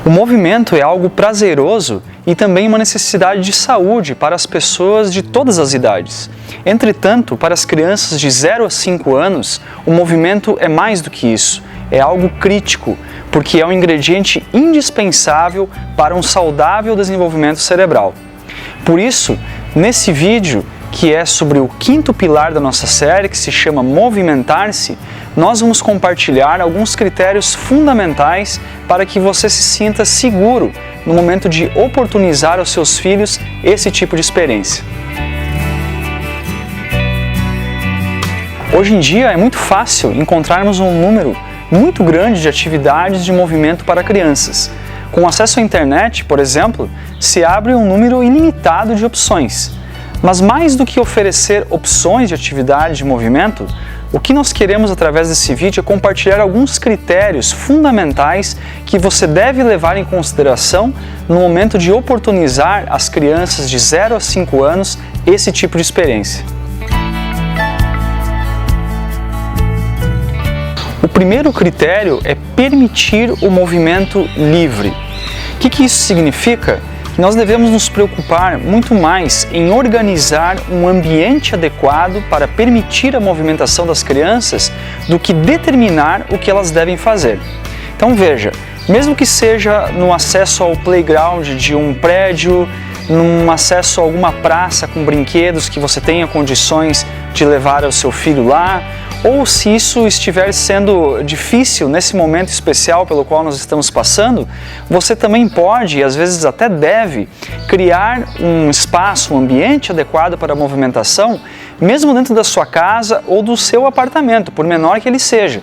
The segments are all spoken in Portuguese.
O movimento é algo prazeroso e também uma necessidade de saúde para as pessoas de todas as idades. Entretanto, para as crianças de 0 a 5 anos, o movimento é mais do que isso. É algo crítico, porque é um ingrediente indispensável para um saudável desenvolvimento cerebral. Por isso, nesse vídeo, que é sobre o 5º pilar da nossa série, que se chama Movimentar-se, nós vamos compartilhar alguns critérios fundamentais para que você se sinta seguro no momento de oportunizar aos seus filhos esse tipo de experiência. Hoje em dia é muito fácil encontrarmos um número muito grande de atividades de movimento para crianças. Com acesso à internet, por exemplo, se abre um número ilimitado de opções. Mas mais do que oferecer opções de atividade de movimento, o que nós queremos através desse vídeo é compartilhar alguns critérios fundamentais que você deve levar em consideração no momento de oportunizar às crianças de 0 a 5 anos esse tipo de experiência. O primeiro critério é permitir o movimento livre. O que isso significa? Nós devemos nos preocupar muito mais em organizar um ambiente adequado para permitir a movimentação das crianças do que determinar o que elas devem fazer. Então veja, mesmo que seja no acesso ao playground de um prédio, num acesso a alguma praça com brinquedos que você tenha condições de levar o seu filho lá, ou se isso estiver sendo difícil nesse momento especial pelo qual nós estamos passando, você também pode, e às vezes até deve, criar um espaço, um ambiente adequado para a movimentação, mesmo dentro da sua casa ou do seu apartamento, por menor que ele seja.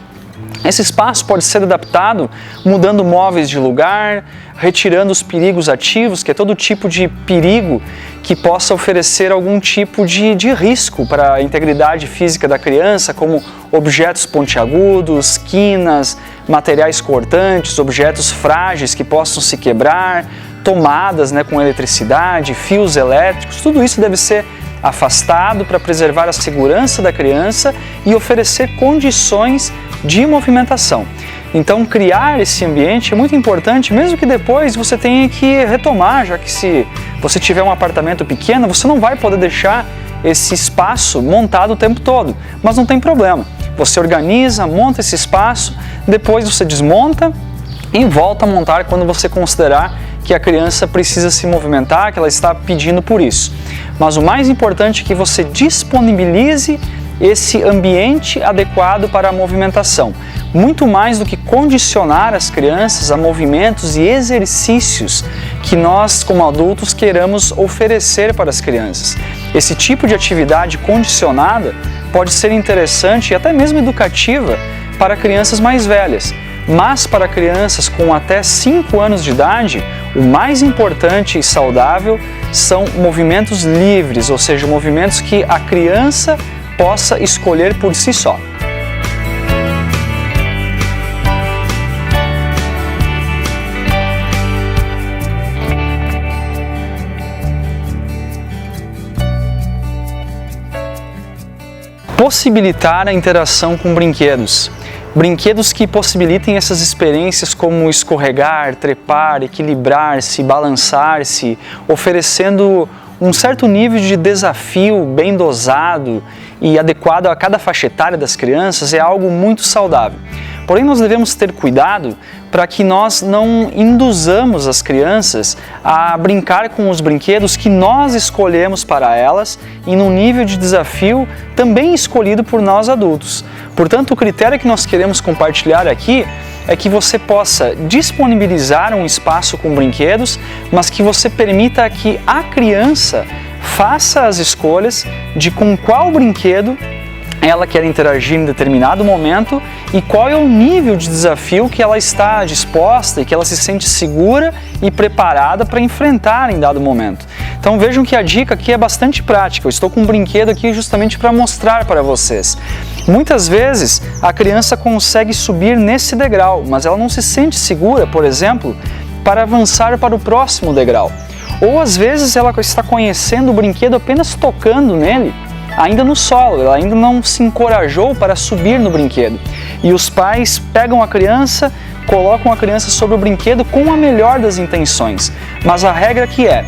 Esse espaço pode ser adaptado mudando móveis de lugar, retirando os perigos ativos, que é todo tipo de perigo que possa oferecer algum tipo de risco para a integridade física da criança, como objetos pontiagudos, quinas, materiais cortantes, objetos frágeis que possam se quebrar, tomadas com eletricidade, fios elétricos, tudo isso deve ser afastado para preservar a segurança da criança e oferecer condições de movimentação. Então, criar esse ambiente é muito importante, mesmo que depois você tenha que retomar, já que se você tiver um apartamento pequeno, você não vai poder deixar esse espaço montado o tempo todo, mas não tem problema. Você organiza, monta esse espaço, depois você desmonta e volta a montar quando você considerar que a criança precisa se movimentar, que ela está pedindo por isso. Mas o mais importante é que você disponibilize esse ambiente adequado para a movimentação, muito mais do que condicionar as crianças a movimentos e exercícios que nós, como adultos, queiramos oferecer para as crianças. Esse tipo de atividade condicionada pode ser interessante e até mesmo educativa para crianças mais velhas, mas para crianças com até 5 anos de idade, o mais importante e saudável são movimentos livres, ou seja, movimentos que a criança possa escolher por si só. Possibilitar a interação com brinquedos. Brinquedos que possibilitem essas experiências como escorregar, trepar, equilibrar-se, balançar-se, oferecendo um certo nível de desafio bem dosado e adequado a cada faixa etária das crianças é algo muito saudável. Porém, nós devemos ter cuidado para que nós não induzamos as crianças a brincar com os brinquedos que nós escolhemos para elas e num nível de desafio também escolhido por nós adultos. Portanto, o critério que nós queremos compartilhar aqui é que você possa disponibilizar um espaço com brinquedos, mas que você permita que a criança faça as escolhas de com qual brinquedo ela quer interagir em determinado momento e qual é o nível de desafio que ela está disposta e que ela se sente segura e preparada para enfrentar em dado momento. Então vejam que a dica aqui é bastante prática. Eu estou com um brinquedo aqui justamente para mostrar para vocês. Muitas vezes a criança consegue subir nesse degrau, mas ela não se sente segura, por exemplo, para avançar para o próximo degrau. Ou às vezes ela está conhecendo o brinquedo apenas tocando nele, ainda no solo, ela ainda não se encorajou para subir no brinquedo. E os pais pegam a criança, colocam a criança sobre o brinquedo com a melhor das intenções, mas a regra que é: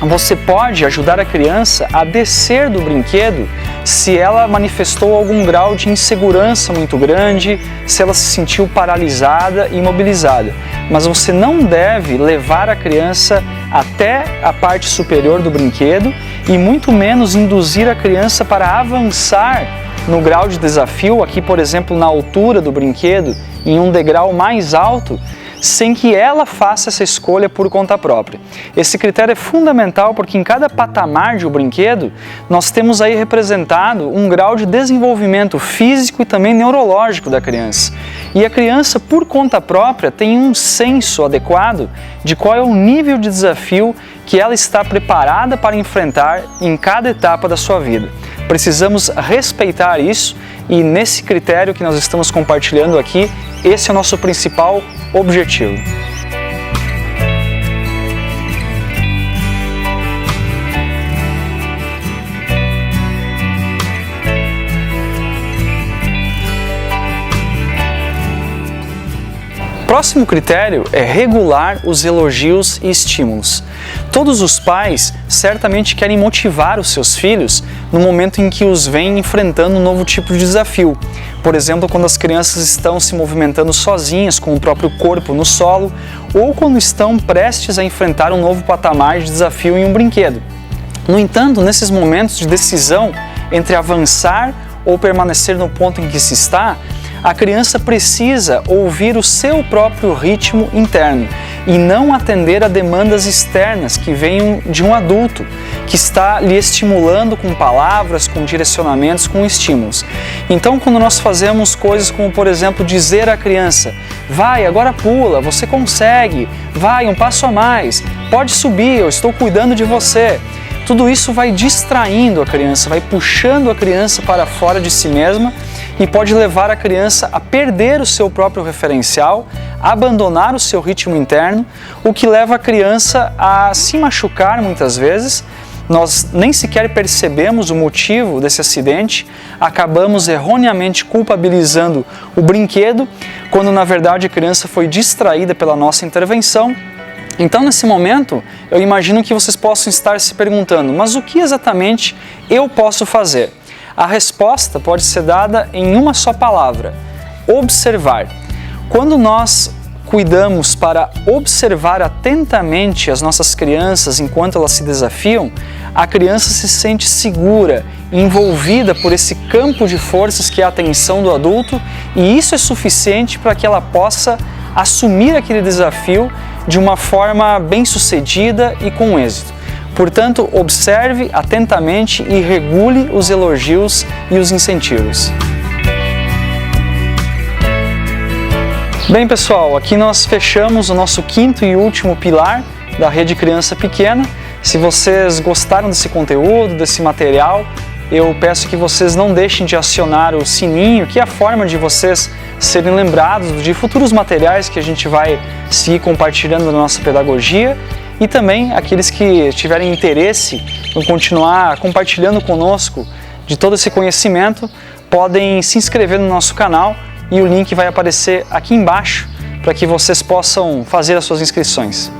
você pode ajudar a criança a descer do brinquedo se ela manifestou algum grau de insegurança muito grande, se ela se sentiu paralisada e imobilizada. Mas você não deve levar a criança até a parte superior do brinquedo e muito menos induzir a criança para avançar no grau de desafio, aqui por exemplo na altura do brinquedo, em um degrau mais alto, sem que ela faça essa escolha por conta própria. Esse critério é fundamental porque em cada patamar de um brinquedo nós temos aí representado um grau de desenvolvimento físico e também neurológico da criança. E a criança, por conta própria, tem um senso adequado de qual é o nível de desafio que ela está preparada para enfrentar em cada etapa da sua vida. Precisamos respeitar isso e nesse critério que nós estamos compartilhando aqui, esse é o nosso principal objetivo. Próximo critério é regular os elogios e estímulos. Todos os pais certamente querem motivar os seus filhos no momento em que os veem enfrentando um novo tipo de desafio. Por exemplo, quando as crianças estão se movimentando sozinhas com o próprio corpo no solo ou quando estão prestes a enfrentar um novo patamar de desafio em um brinquedo. No entanto, nesses momentos de decisão entre avançar ou permanecer no ponto em que se está, a criança precisa ouvir o seu próprio ritmo interno e não atender a demandas externas que venham de um adulto que está lhe estimulando com palavras, com direcionamentos, com estímulos. Então, quando nós fazemos coisas como, por exemplo, dizer à criança: vai, agora pula, você consegue, vai, um passo a mais, pode subir, eu estou cuidando de você. Tudo isso vai distraindo a criança, vai puxando a criança para fora de si mesma e pode levar a criança a perder o seu próprio referencial, a abandonar o seu ritmo interno, o que leva a criança a se machucar muitas vezes. Nós nem sequer percebemos o motivo desse acidente, acabamos erroneamente culpabilizando o brinquedo, quando na verdade a criança foi distraída pela nossa intervenção. Então, nesse momento, eu imagino que vocês possam estar se perguntando: mas o que exatamente eu posso fazer? A resposta pode ser dada em uma só palavra: observar. Quando nós cuidamos para observar atentamente as nossas crianças enquanto elas se desafiam, a criança se sente segura, envolvida por esse campo de forças que é a atenção do adulto, e isso é suficiente para que ela possa assumir aquele desafio de uma forma bem-sucedida e com êxito. Portanto, observe atentamente e regule os elogios e os incentivos. Bem, pessoal, aqui nós fechamos o nosso quinto e último pilar da Rede Criança Pequena. Se vocês gostaram desse conteúdo, desse material, eu peço que vocês não deixem de acionar o sininho, que é a forma de vocês serem lembrados de futuros materiais que a gente vai seguir compartilhando na nossa pedagogia, e também aqueles que tiverem interesse em continuar compartilhando conosco de todo esse conhecimento, podem se inscrever no nosso canal e o link vai aparecer aqui embaixo para que vocês possam fazer as suas inscrições.